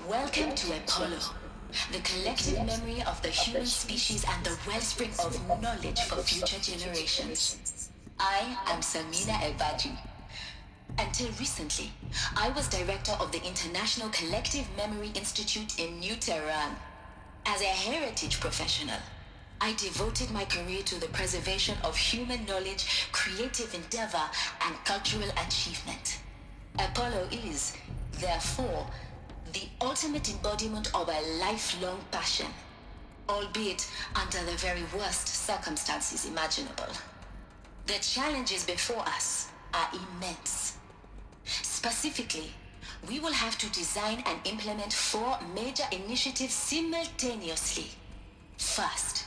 Welcome to Apollo, the collective memory of the human species and the wellspring of knowledge for future generations. I am Samina Elbaji. Until recently, I was director of the International Collective Memory Institute in New Tehran. As a heritage professional, I devoted my career to the preservation of human knowledge, creative endeavor, and cultural achievement. Apollo is, therefore, the ultimate embodiment of a lifelong passion, albeit under the very worst circumstances imaginable. The challenges before us are immense. Specifically, we will have to design and implement 4 major initiatives simultaneously. First,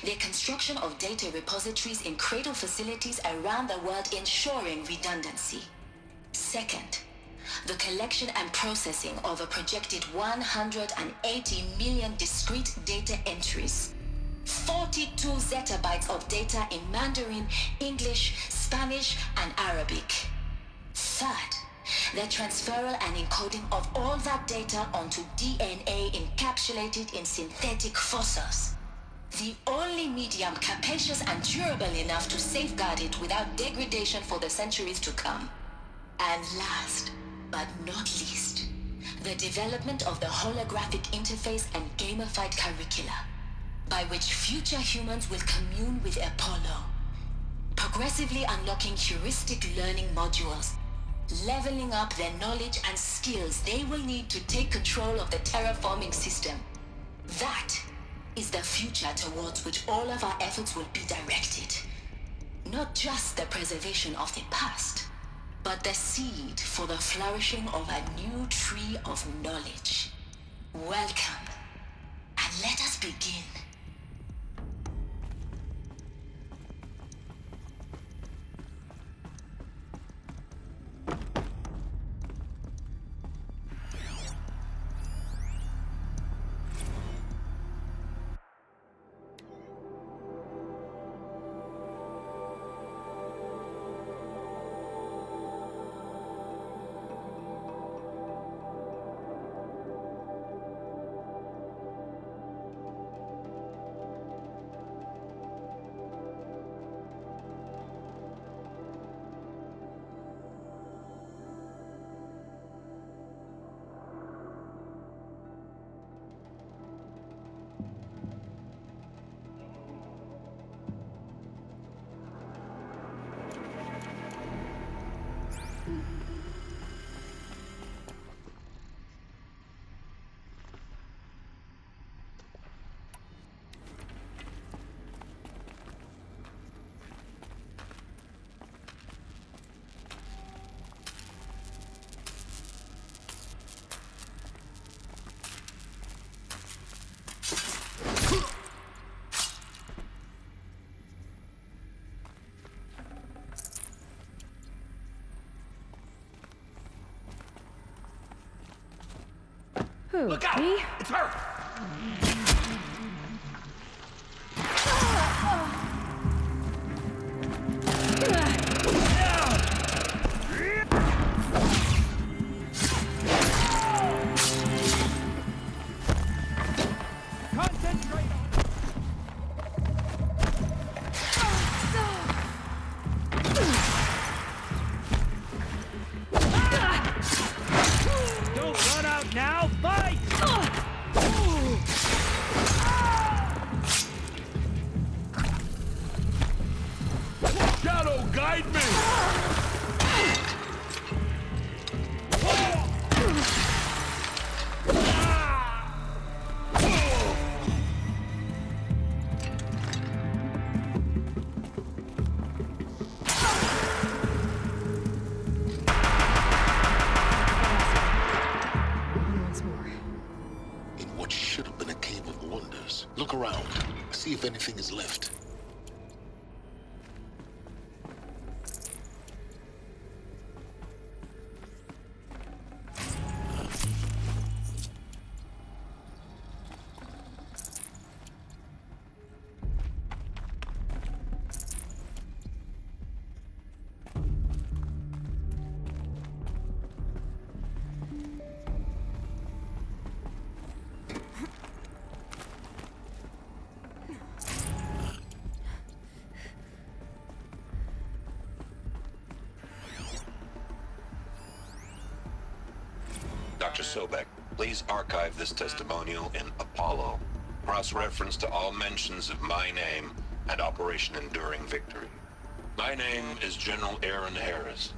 the construction of data repositories in cradle facilities around the world ensuring redundancy. Second, the collection and processing of a projected 180 million discrete data entries, 42 zettabytes of data in Mandarin, English, Spanish, and Arabic. Third, the transferal and encoding of all that data onto DNA encapsulated in synthetic fossils. The only medium capacious and durable enough to safeguard it without degradation for the centuries to come. And last, but not least, the development of the holographic interface and gamified curricula, by which future humans will commune with Apollo, progressively unlocking heuristic learning modules, leveling up their knowledge and skills they will need to take control of the terraforming system. That is the future towards which all of our efforts will be directed. Not just the preservation of the past, but the seed for the flourishing of a new tree of knowledge. Welcome, and let us begin. Who? Look out! Me? It's her! Concentrate on it! Don't run out now! Fight! Shadow, guide me! Once more. In what should have been a cave of wonders. Look around. See if anything is left. Dr. Sobek, please archive this testimonial in Apollo. Cross-reference to all mentions of my name and Operation Enduring Victory. My name is General Aaron Harris.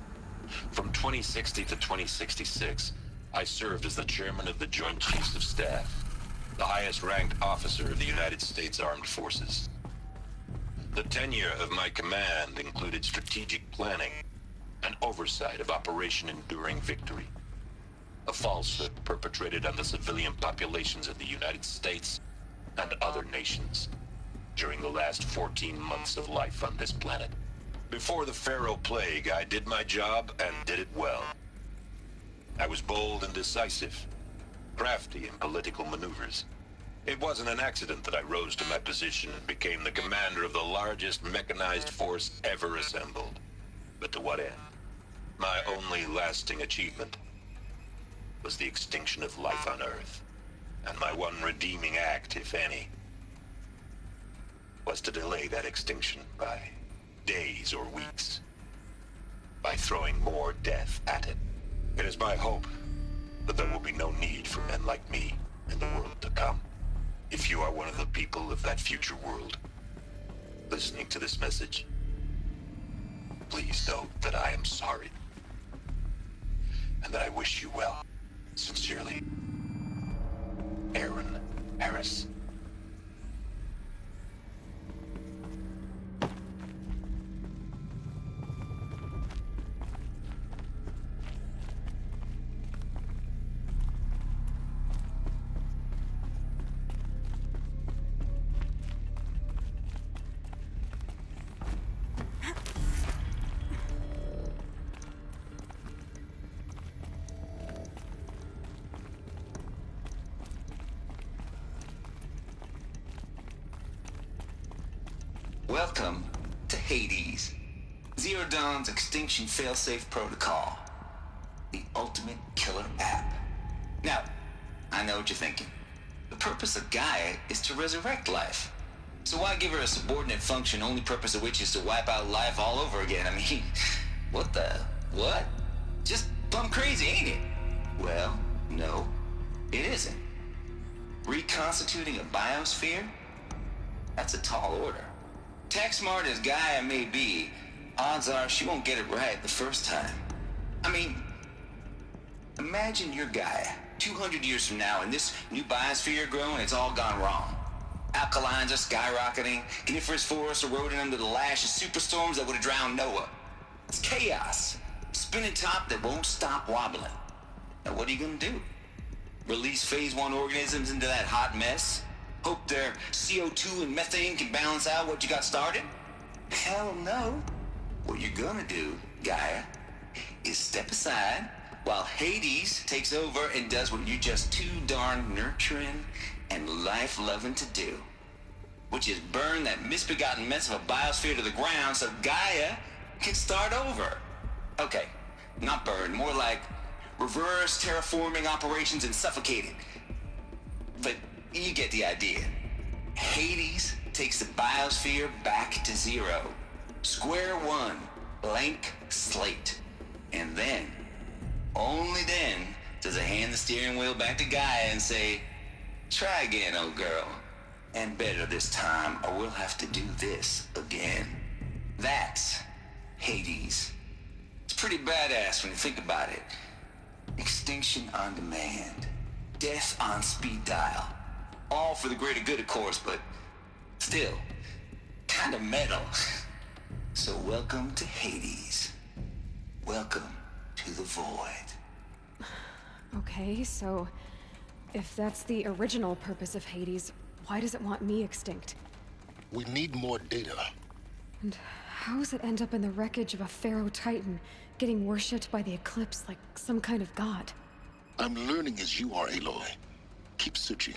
From 2060 to 2066, I served as the chairman of the Joint Chiefs of Staff, the highest-ranked officer of the United States Armed Forces. The tenure of my command included strategic planning and oversight of Operation Enduring Victory, a falsehood perpetrated on the civilian populations of the United States and other nations during the last 14 months of life on this planet. Before the Pharaoh Plague, I did my job and did it well. I was bold and decisive, crafty in political maneuvers. It wasn't an accident that I rose to my position and became the commander of the largest mechanized force ever assembled. But to what end? My only lasting achievement was the extinction of life on Earth. And my one redeeming act, if any, was to delay that extinction by days or weeks, by throwing more death at it. It is my hope that there will be no need for men like me in the world to come. If you are one of the people of that future world listening to this message, please know that I am sorry and that I wish you well. Sincerely, Aaron Harris. Welcome to Hades, Zero Dawn's extinction failsafe protocol, the ultimate killer app. Now, I know what you're thinking. The purpose of Gaia is to resurrect life. So why give her a subordinate function, only purpose of which is to wipe out life all over again? I mean, what? Just plumb crazy, ain't it? Well, no, it isn't. Reconstituting a biosphere? That's a tall order. Tech smart as Gaia may be, odds are she won't get it right the first time. I mean, imagine you're Gaia, 200 years from now, and this new biosphere you're growing, it's all gone wrong. Alkalines are skyrocketing, coniferous forests eroding under the lash of superstorms that would have drowned Noah. It's chaos, spinning top that won't stop wobbling. Now what are you gonna do? Release phase 1 organisms into that hot mess? Hope their CO2 and methane can balance out what you got started? Hell no. What you're gonna do, Gaia, is step aside while Hades takes over and does what you're just too darn nurturing and life-loving to do, which is burn that misbegotten mess of a biosphere to the ground so Gaia can start over. Okay, not burn, more like reverse terraforming operations and suffocating. But you get the idea. Hades takes the biosphere back to zero. Square one, blank slate. And then, only then, does it hand the steering wheel back to Gaia and say, try again, old girl. And better this time, or we'll have to do this again. That's Hades. It's pretty badass when you think about it. Extinction on demand. Death on speed dial. All for the greater good, of course, but still, kind of metal. So welcome to Hades. Welcome to the void. Okay, so if that's the original purpose of Hades, why does it want me extinct? We need more data. And how does it end up in the wreckage of a Pharaoh Titan, getting worshipped by the Eclipse like some kind of god? I'm learning as you are, Aloy. Keep searching.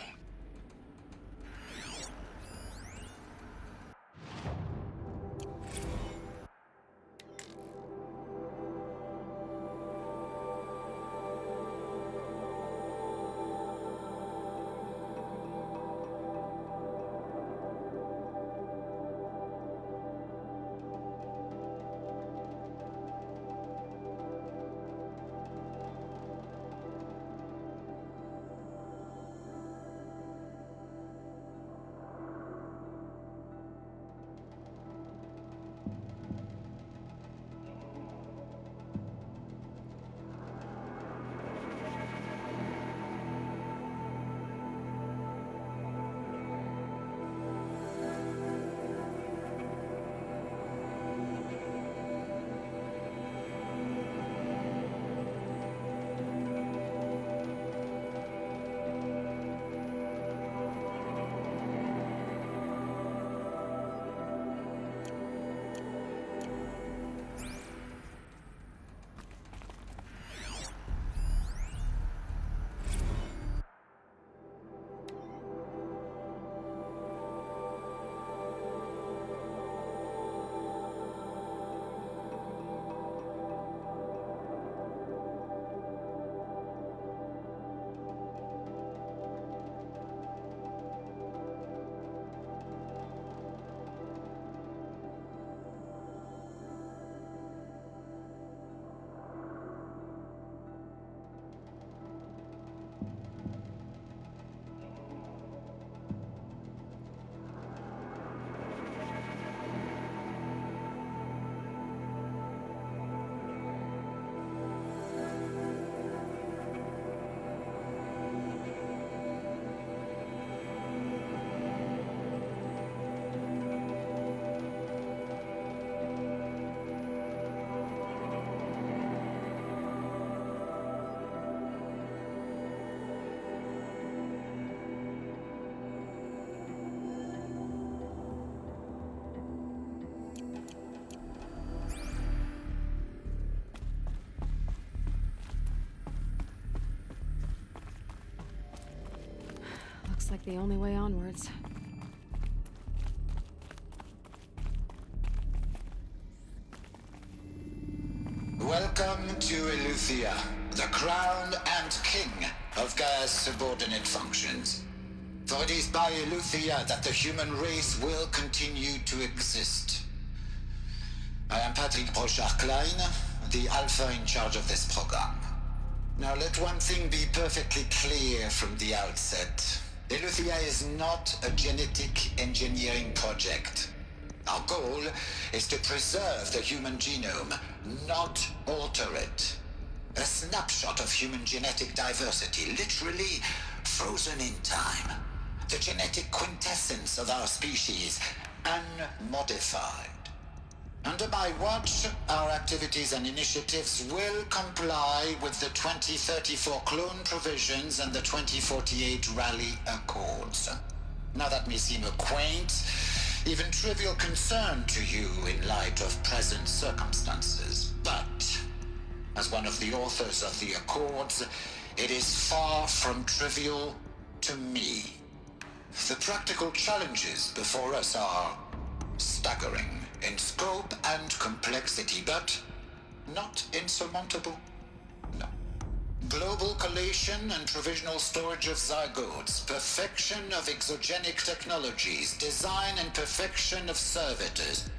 Looks like the only way onwards. Welcome to Eleuthia, the crown and king of Gaia's subordinate functions. For it is by Eleuthia that the human race will continue to exist. I am Patrick Brochard-Klein, the Alpha in charge of this program. Now let one thing be perfectly clear from the outset. Eleuthia is not a genetic engineering project. Our goal is to preserve the human genome, not alter it. A snapshot of human genetic diversity, literally frozen in time. The genetic quintessence of our species, unmodified. Under my watch, our activities and initiatives will comply with the 2034 clone provisions and the 2048 Rally Accords. Now that may seem a quaint, even trivial concern to you in light of present circumstances, but as one of the authors of the Accords, it is far from trivial to me. The practical challenges before us are staggering in scope and complexity, but not insurmountable. No. Global collation and provisional storage of zygotes, perfection of exogenic technologies, design and perfection of servitors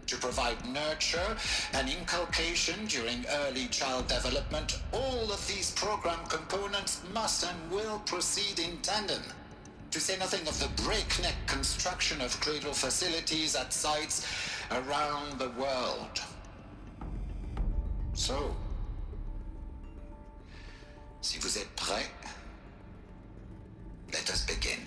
to provide nurture and inculcation during early child development. All of these program components must and will proceed in tandem. To say nothing of the breakneck construction of cradle facilities at sites around the world. So, si vous êtes prêts, let us begin.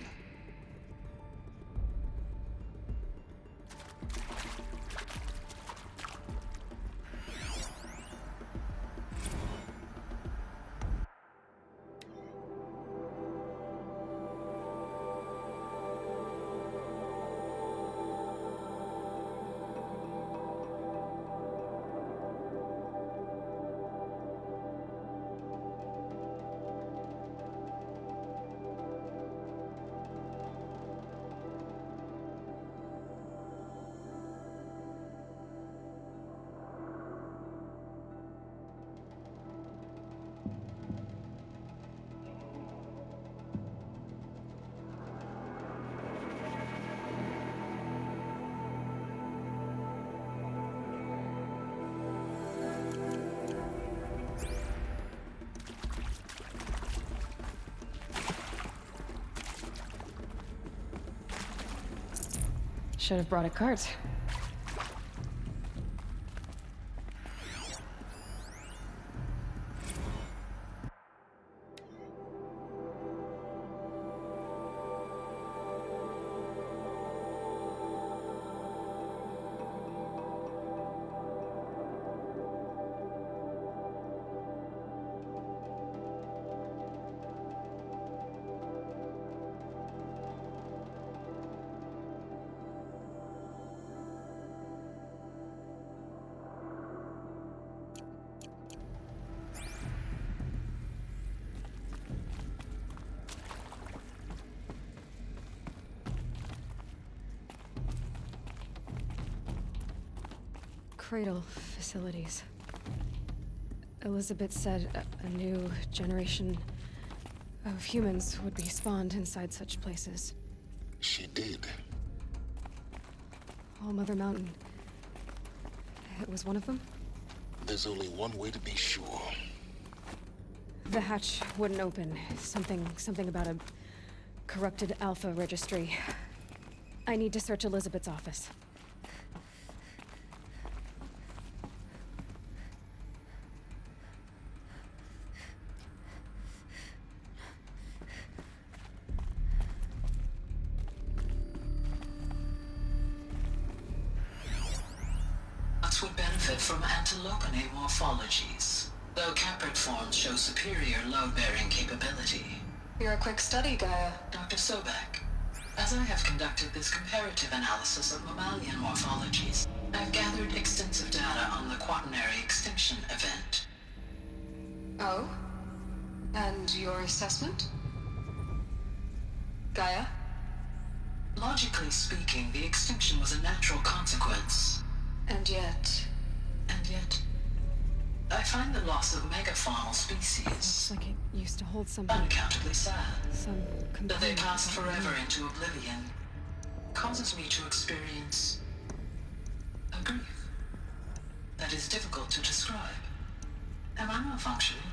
Should have brought a cart. Cradle facilities. Elizabeth said a new generation of humans would be spawned inside such places. She did. All Mother Mountain. It was one of them? There's only one way to be sure. The hatch wouldn't open. Something about a corrupted Alpha registry. I need to search Elizabeth's office. Would benefit from antilopinate morphologies, though caprid forms show superior load-bearing capability. You're a quick study, Gaia. Dr. Sobek, as I have conducted this comparative analysis of mammalian morphologies, I've gathered extensive data on the quaternary extinction event. Oh? And your assessment? Gaia? Logically speaking, the extinction was a natural consequence. And yet, I find the loss of megafaunal species Looks like it used to hold something. unaccountably sad. Some That they component passed of that forever memory. into oblivion causes me to experience a grief that is difficult to describe. Am I malfunctioning?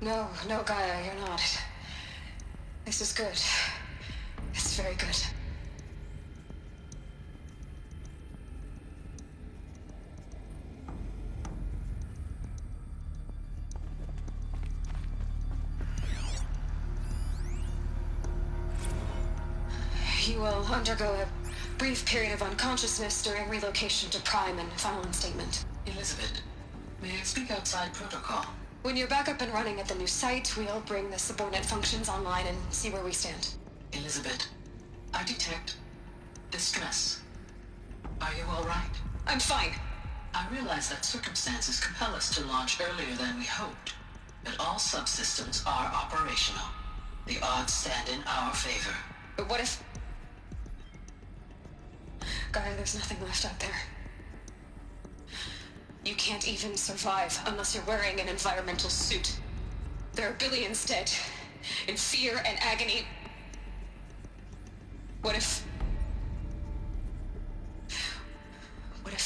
no, Gaia, you're not. This is good. It's very good. You will undergo a brief period of unconsciousness during relocation to Prime and final instatement. Elizabeth, may I speak outside protocol? When you're back up and running at the new site, we'll bring the subordinate functions online and see where we stand. Elizabeth, I detect distress. Are you all right? I'm fine. I realize that circumstances compel us to launch earlier than we hoped, but all subsystems are operational. The odds stand in our favor. But what if... Gaia, there's nothing left out there. You can't even survive unless you're wearing an environmental suit. There are billions dead, in fear and agony. What if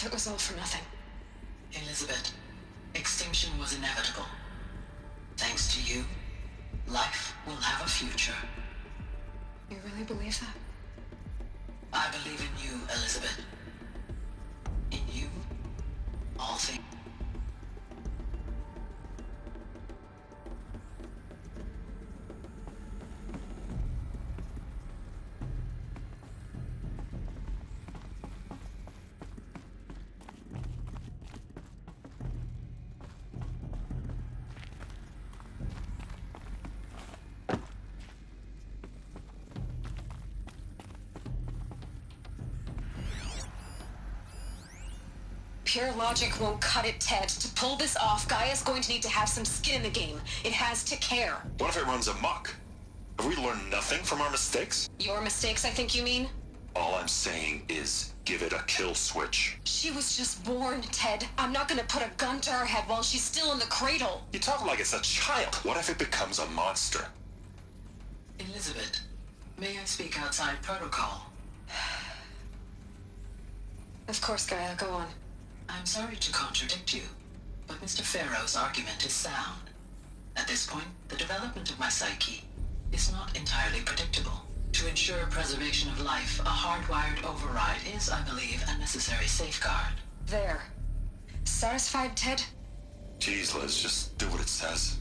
it was all for nothing? Elizabeth, extinction was inevitable. Thanks to you, life will have a future. You really believe that? I believe in you, Elizabeth. In you, all things. Pure logic won't cut it, Ted. To pull this off, Gaia's going to need to have some skin in the game. It has to care. What if it runs amok? Have we learned nothing from our mistakes? Your mistakes, I think you mean? All I'm saying is give it a kill switch. She was just born, Ted. I'm not gonna put a gun to her head while she's still in the cradle. You talk like it's a child. What if it becomes a monster? Elizabeth, may I speak outside protocol? Of course, Gaia, go on. I'm sorry to contradict you, but Mr. Farrow's argument is sound. At this point, the development of my psyche is not entirely predictable. To ensure preservation of life, a hardwired override is, I believe, a necessary safeguard. There. Satisfied, Ted? Jeez, Liz, just do what it says.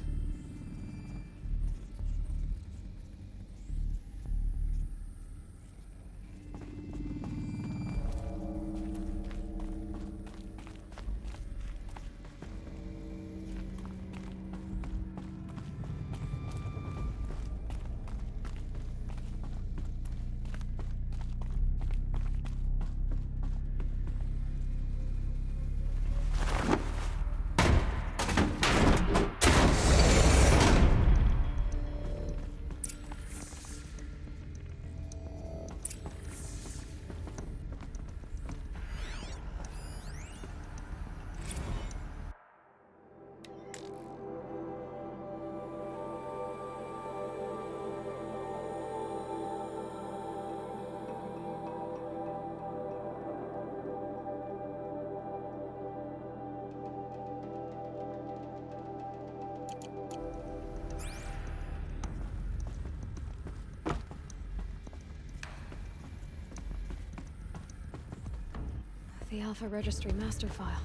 The Alpha Registry master file.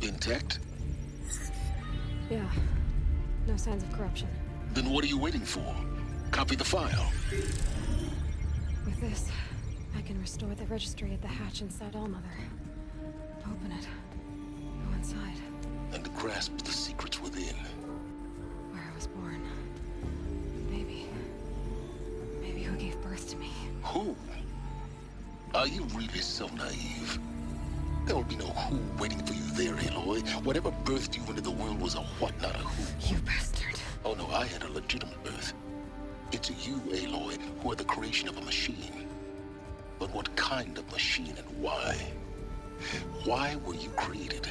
Intact? Yeah. No signs of corruption. Then what are you waiting for? Copy the file. With this, I can restore the registry at the hatch inside Allmother. Open it. Go inside. And grasp the secrets within. Where I was born. Maybe who gave birth to me. Who? Are you really so naive? There will be no who waiting for you there, Aloy. Whatever birthed you into the world was a what, not a who. You bastard. Oh no, I had a legitimate birth. It's you, Aloy, who are the creation of a machine. But what kind of machine and why? Why were you created?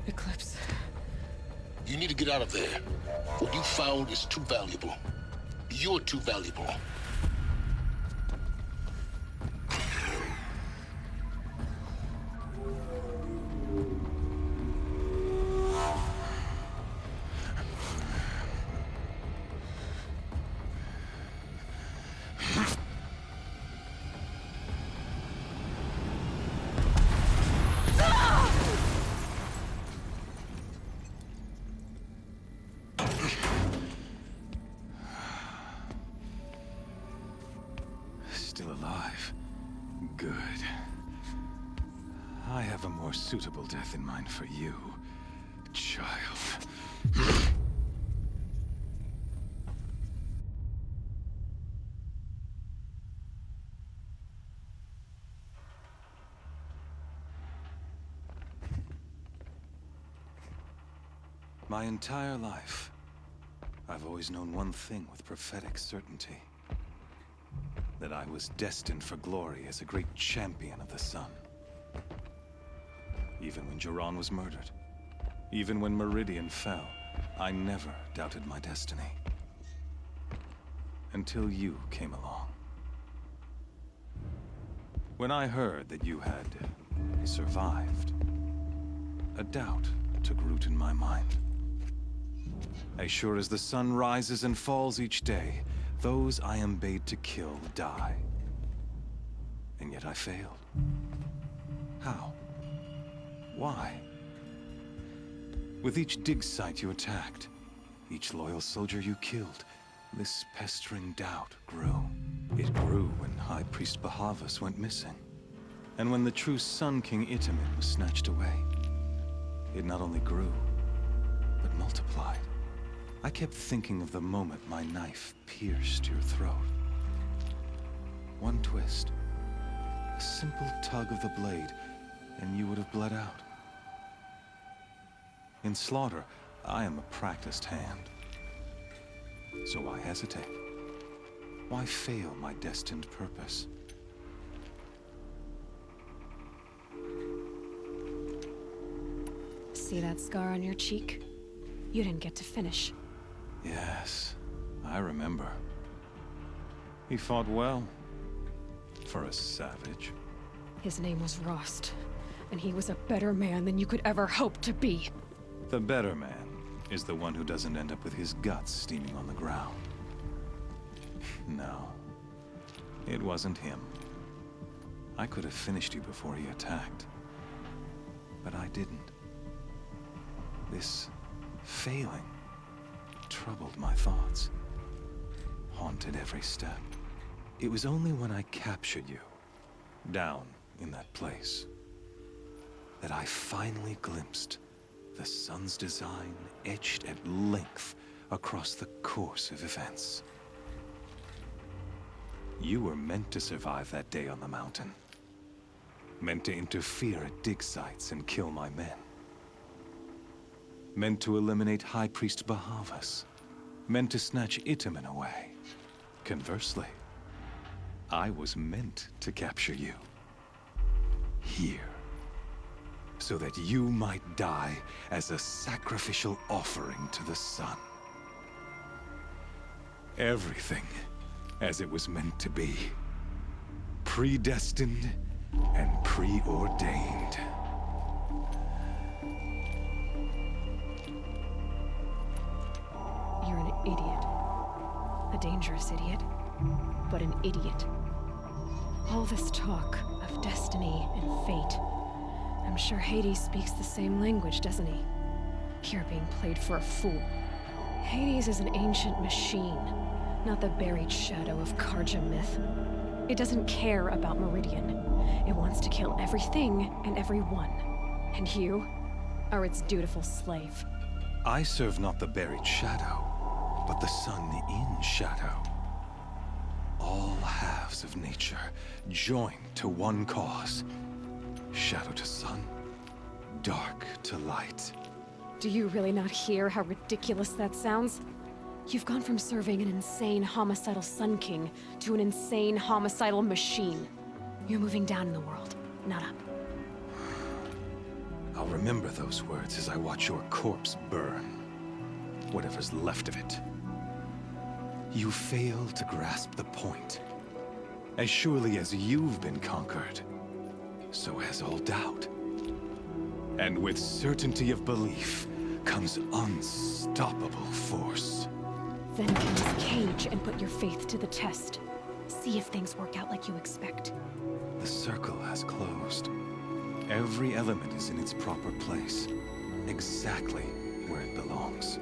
Eclipse. You need to get out of there. What you found is too valuable. You're too valuable. Still alive. Good. I have a more suitable death in mind for you, child. My entire life, I've always known one thing with prophetic certainty. That I was destined for glory as a great champion of the sun. Even when Jiran was murdered, even when Meridian fell, I never doubted my destiny. Until you came along. When I heard that you had survived, a doubt took root in my mind. As sure as the sun rises and falls each day, those I am bade to kill die. And yet I failed. How? Why? With each dig site you attacked, each loyal soldier you killed, this pestering doubt grew. It grew when High Priest Bahavas went missing. And when the true Sun King Itamen was snatched away. It not only grew, but multiplied. I kept thinking of the moment my knife pierced your throat. One twist, a simple tug of the blade, and you would have bled out. In slaughter, I am a practiced hand. So why hesitate? Why fail my destined purpose? See that scar on your cheek? You didn't get to finish. Yes, I remember. He fought well. For a savage. His name was Rost, and he was a better man than you could ever hope to be. The better man is the one who doesn't end up with his guts steaming on the ground. No, it wasn't him. I could have finished you before he attacked. But I didn't. This failing troubled my thoughts, haunted every step. It was only when I captured you, down in that place, that I finally glimpsed the sun's design etched at length across the course of events. You were meant to survive that day on the mountain. Meant to interfere at dig sites and kill my men. Meant to eliminate High Priest Bahavas. Meant to snatch Itamen away. Conversely, I was meant to capture you. Here. So that you might die as a sacrificial offering to the sun. Everything as it was meant to be. Predestined and preordained. You're an idiot. A dangerous idiot, but an idiot. All this talk of destiny and fate. I'm sure Hades speaks the same language, doesn't he? You're being played for a fool. Hades is an ancient machine, not the buried shadow of Karja myth. It doesn't care about Meridian. It wants to kill everything and everyone. And you are its dutiful slave. I serve not the buried shadow, but the sun in shadow. All halves of nature joined to one cause. Shadow to sun, dark to light. Do you really not hear how ridiculous that sounds? You've gone from serving an insane homicidal Sun King to an insane homicidal machine. You're moving down in the world, not up. I'll remember those words as I watch your corpse burn. Whatever's left of it. You fail to grasp the point. As surely as you've been conquered, so has all doubt. And with certainty of belief comes unstoppable force. Then get this cage and put your faith to the test. See if things work out like you expect. The circle has closed. Every element is in its proper place, exactly where it belongs.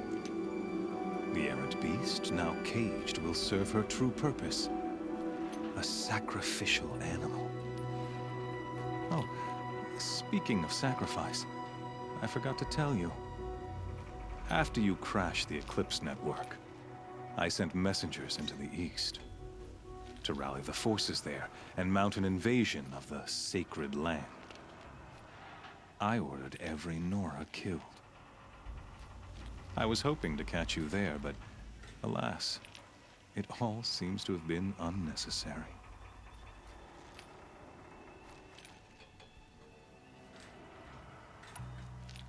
The errant beast, now caged, will serve her true purpose. A sacrificial animal. Oh, speaking of sacrifice, I forgot to tell you. After you crashed the Eclipse network, I sent messengers into the east to rally the forces there and mount an invasion of the sacred land. I ordered every Nora killed. I was hoping to catch you there, but alas, it all seems to have been unnecessary.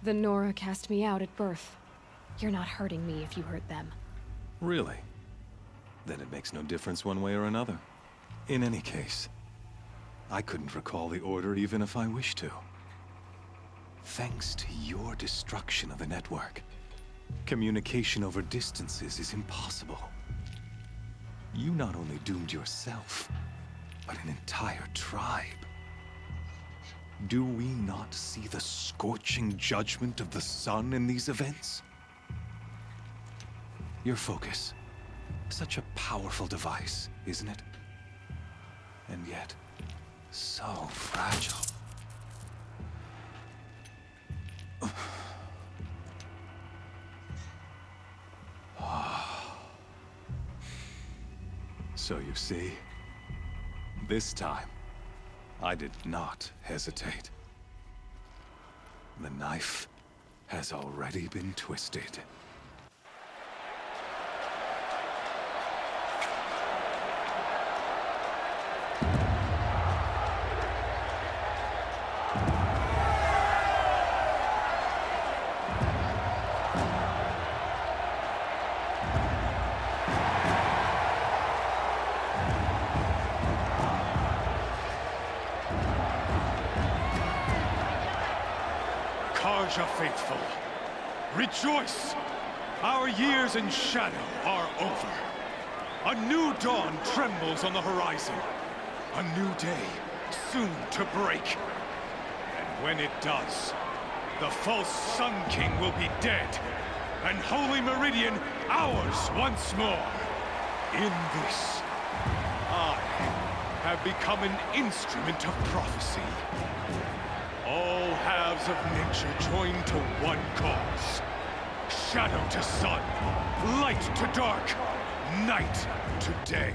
The Nora cast me out at birth. You're not hurting me if you hurt them. Really? Then it makes no difference one way or another. In any case, I couldn't recall the order even if I wished to. Thanks to your destruction of the network, communication over distances is impossible. You not only doomed yourself, but an entire tribe. Do we not see the scorching judgment of the sun in these events? Your focus. Such a powerful device, isn't it? And yet, so fragile. So you see, this time, I did not hesitate. The knife has already been twisted. Karja faithful, rejoice! Our years in shadow are over. A new dawn trembles on the horizon. A new day soon to break. And when it does, the false Sun King will be dead, and Holy Meridian ours once more. In this, I have become an instrument of prophecy. All halves of nature join to one cause. Shadow to sun, light to dark, night to day.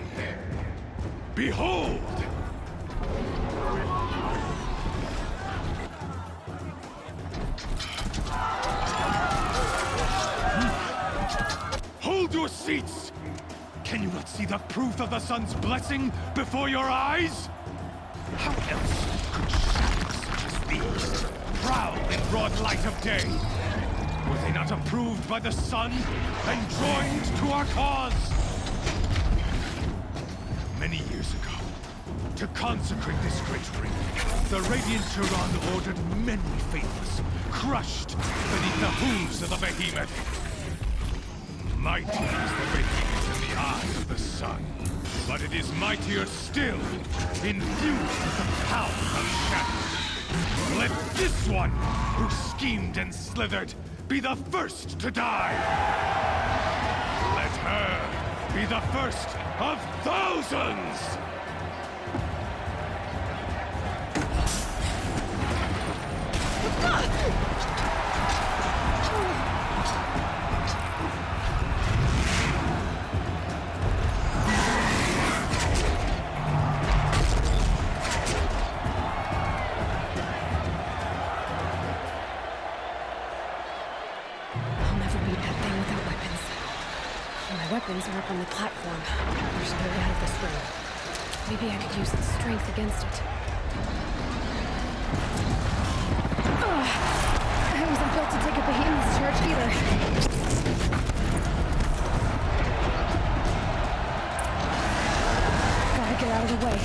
Behold! Hold your seats! Can you not see the proof of the sun's blessing before your eyes? How else could shadows such as these prowl in broad light of day? Were they not approved by the sun and joined to our cause? Many years ago, to consecrate this great ring, the Radiant Tyrann ordered many faithless, crushed beneath the hooves of the behemoth. Mighty is the behemoth in the eyes of the sun, but it is mightier still, infused with the power of shadow. Let this one, who schemed and slithered, be the first to die! Let her be the first of thousands! up on the platform. There's a way out of this room. Maybe I could use its strength against it. Ugh. I wasn't built to take a behemoth's charge either. Gotta get out of the way.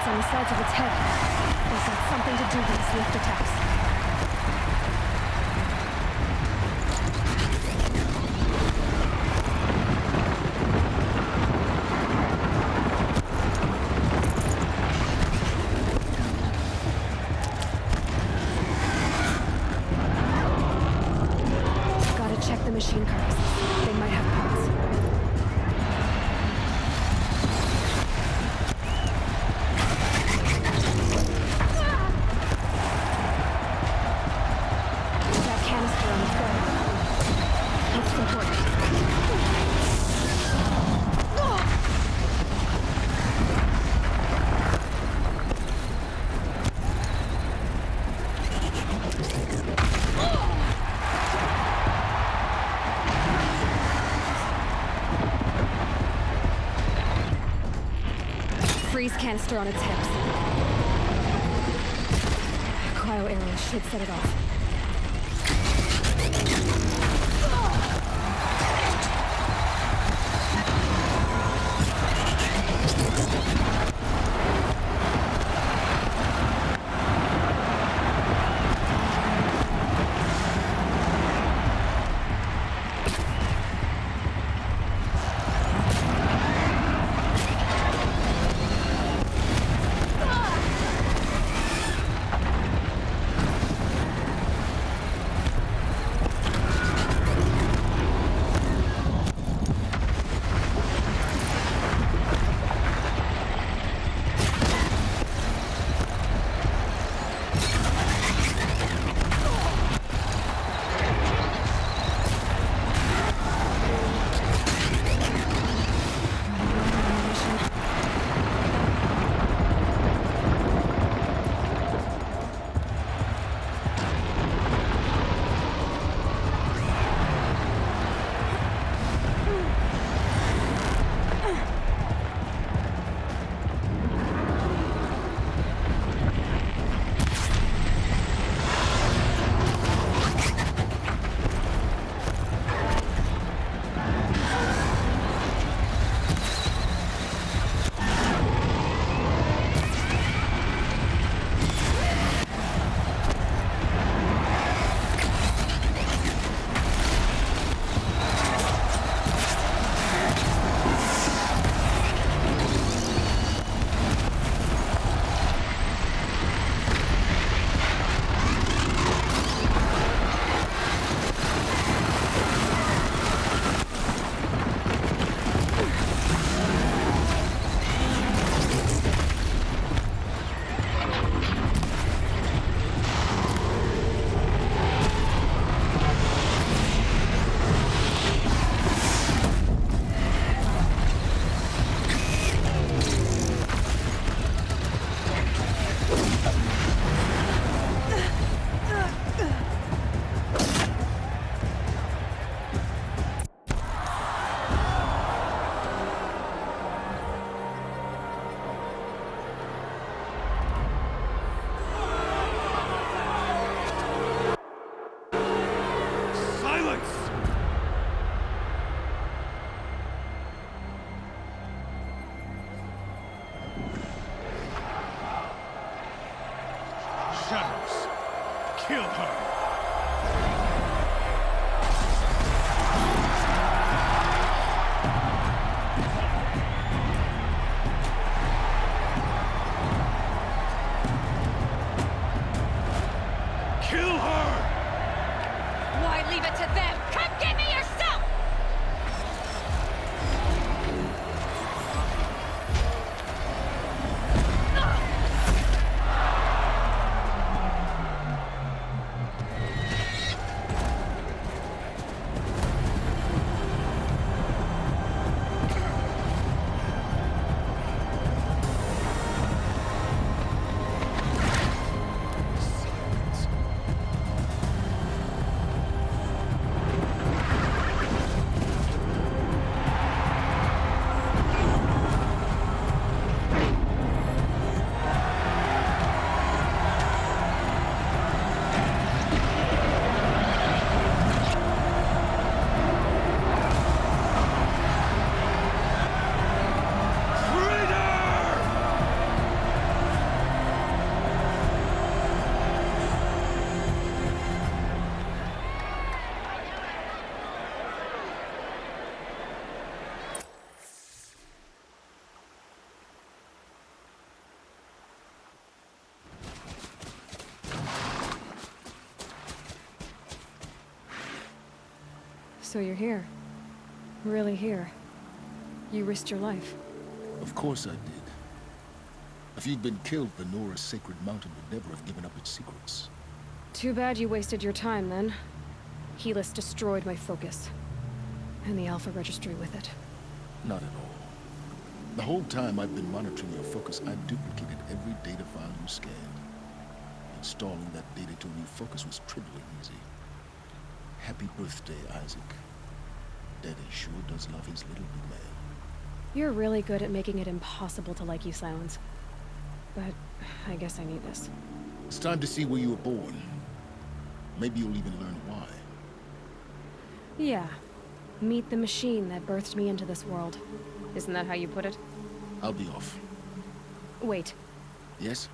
On the sides of its head. They've got something to do with its lift attacks. Gotta check the machine carcasses. They might have parts. Freeze canister on its hips. Cryo arrow should set it off. shadows. Kill her. Kill her! Why leave it to them? Come get me yourself! So you're here. Really here. You risked your life. Of course I did. If you'd been killed, the Nora's sacred mountain would never have given up its secrets. Too bad you wasted your time, then. Helis destroyed my focus. And the Alpha Registry with it. Not at all. The whole time I've been monitoring your focus, I've duplicated every data file you scanned. Installing that data to a new focus was trivially easy. Happy birthday, Isaac. Daddy sure does love his little big man. You're really good at making it impossible to like you, Silence. But I guess I need this. It's time to see where you were born. Maybe you'll even learn why. Yeah. Meet the machine that birthed me into this world. Isn't that how you put it? I'll be off. Wait. Yes?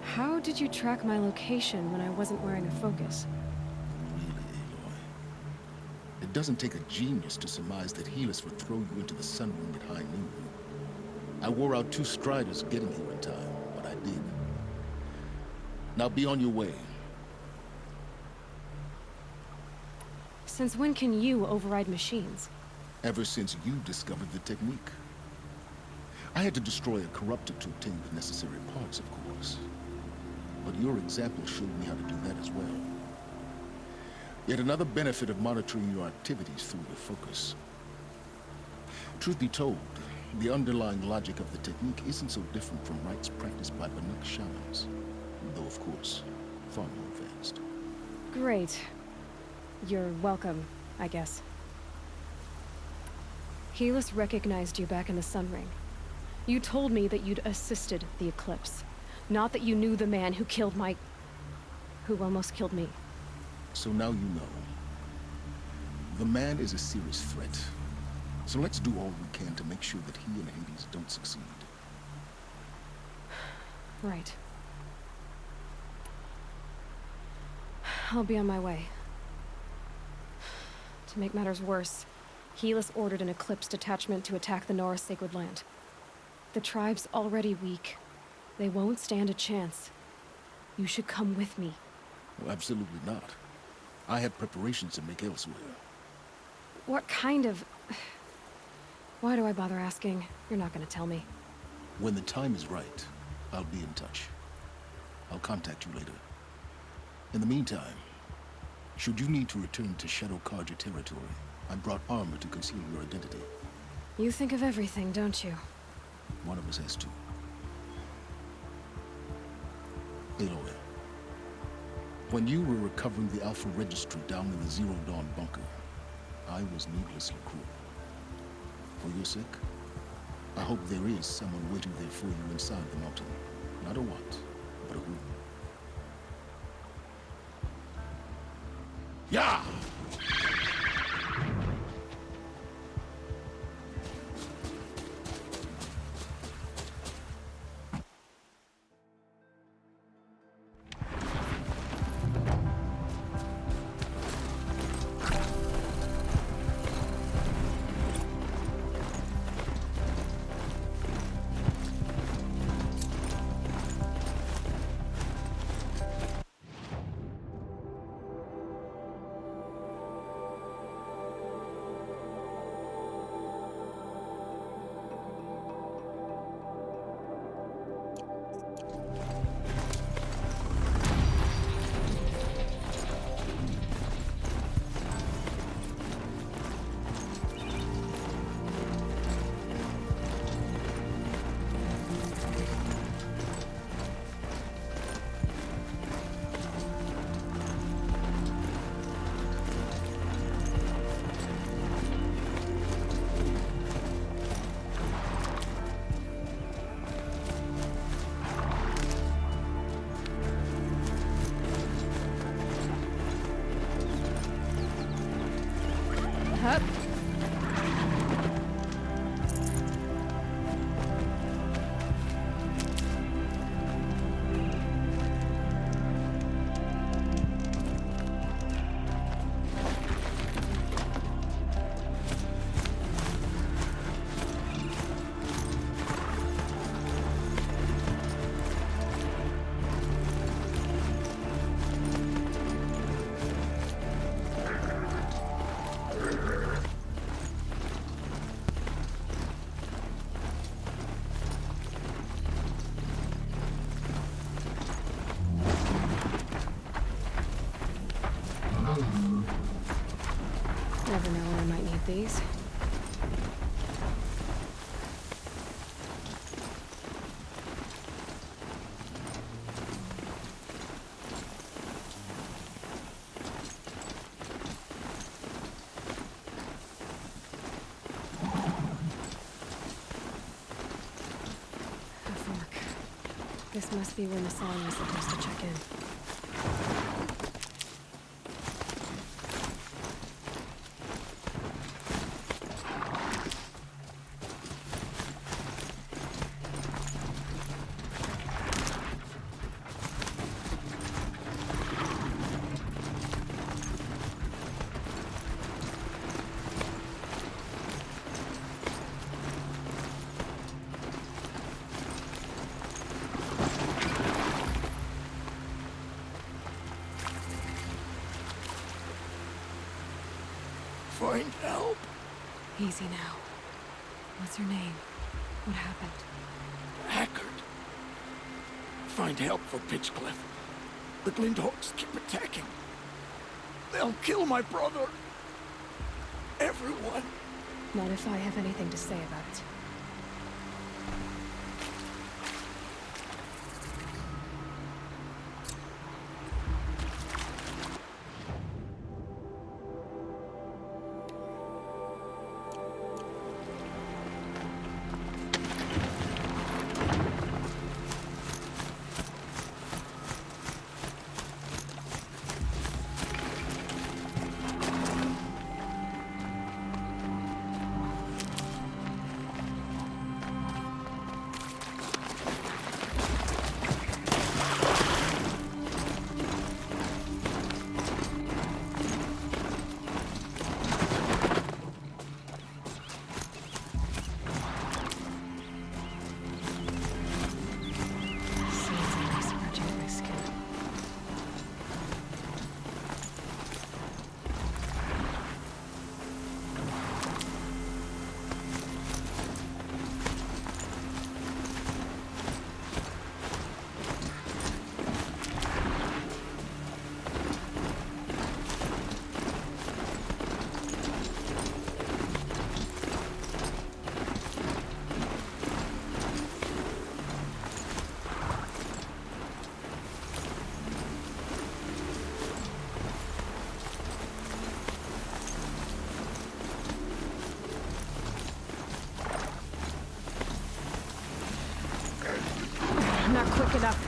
How did you track my location when I wasn't wearing a focus? Really, Aloy? It doesn't take a genius to surmise that Helis would throw you into the Sun Ring at high noon. I wore out 2 striders getting here in time, but I did. Now be on your way. Since when can you override machines? Ever since you discovered the technique. I had to destroy a corruptor to obtain the necessary parts, of course. But your example showed me how to do that as well. Yet another benefit of monitoring your activities through your focus. Truth be told, the underlying logic of the technique isn't so different from rites practiced by Banuk shamans. Though, of course, far more advanced. Great. You're welcome, I guess. Helis recognized you back in the Sun Ring. You told me that you'd assisted the Eclipse. Not that you knew the man who killed who almost killed me. So now you know. The man is a serious threat. So let's do all we can to make sure that he and Hades don't succeed. Right. I'll be on my way. To make matters worse, Helis ordered an Eclipse detachment to attack the Nora Sacred Land. The tribe's already weak. They won't stand a chance. You should come with me. Well, absolutely not. I have preparations to make elsewhere. What kind of... Why do I bother asking? You're not gonna tell me. When the time is right, I'll be in touch. I'll contact you later. In the meantime, should you need to return to Shadow Karja territory, I brought armor to conceal your identity. You think of everything, don't you? One of us has to. Aloy, when you were recovering the Alpha Registry down in the Zero Dawn bunker, I was needlessly cruel. For your sake, I hope there is someone waiting there for you inside the mountain. Not a what, but a who. Yeah! Hades? A fork. This must be where Nassan was supposed to check in. Find help. Easy now. What's your name? What happened? Hackard. Find help for Pitchcliff. The Glinthawks keep attacking. They'll kill my brother. Everyone. Not if I have anything to say about it. Not quick enough.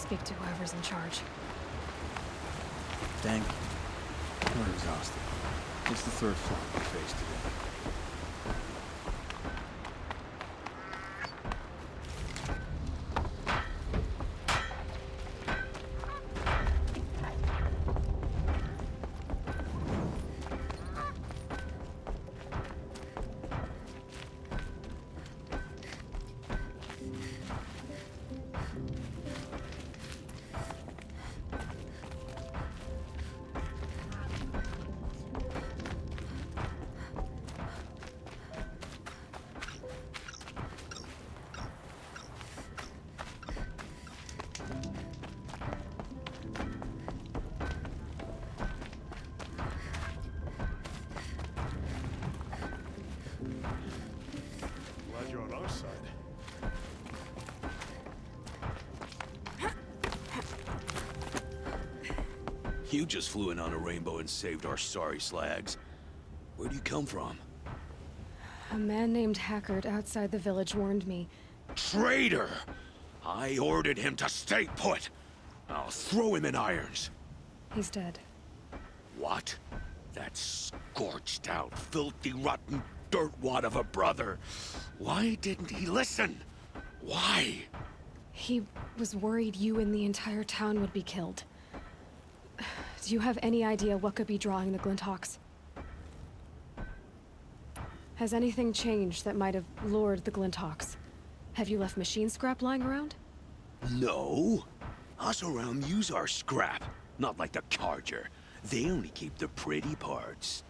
speak to whoever's in charge. Thank you. We're exhausted. It's the third floor we faced today. Glad you're on our side. You just flew in on a rainbow and saved our sorry slags. Where do you come from? A man named Hackard outside the village warned me. Traitor! I ordered him to stay put. I'll throw him in irons. He's dead. What? That scorched out, filthy, rotten dirtwad of a brother. Why didn't he listen? Why? He was worried you and the entire town would be killed. Do you have any idea what could be drawing the Glinthawks? Has anything changed that might have lured the Glinthawks? Have you left machine scrap lying around? No. Us around use our scrap. Not like the Carja. They only keep the pretty parts.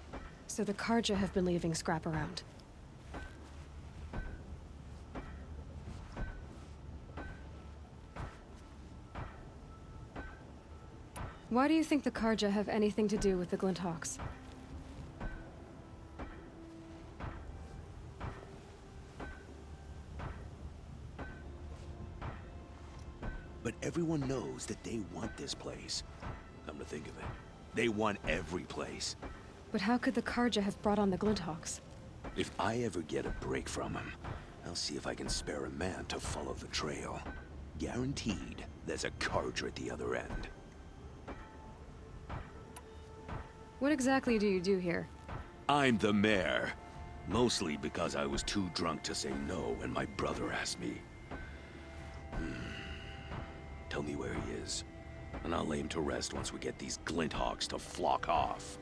So the Carja have been leaving scrap around. Why do you think the Carja have anything to do with the Glinthawks? But everyone knows that they want this place. Come to think of it, they want every place. But how could the Carja have brought on the Glinthawks? If I ever get a break from them, I'll see if I can spare a man to follow the trail. Guaranteed, there's a Carja at the other end. What exactly do you do here? I'm the mayor. Mostly because I was too drunk to say no when my brother asked me. Tell me where he is, and I'll lay him to rest once we get these Glinthawks to flock off.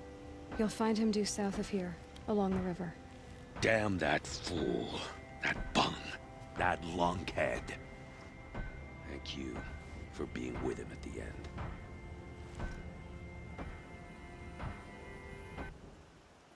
You'll find him due south of here, along the river. Damn that fool. That bung. That lunkhead. Thank you for being with him at the end.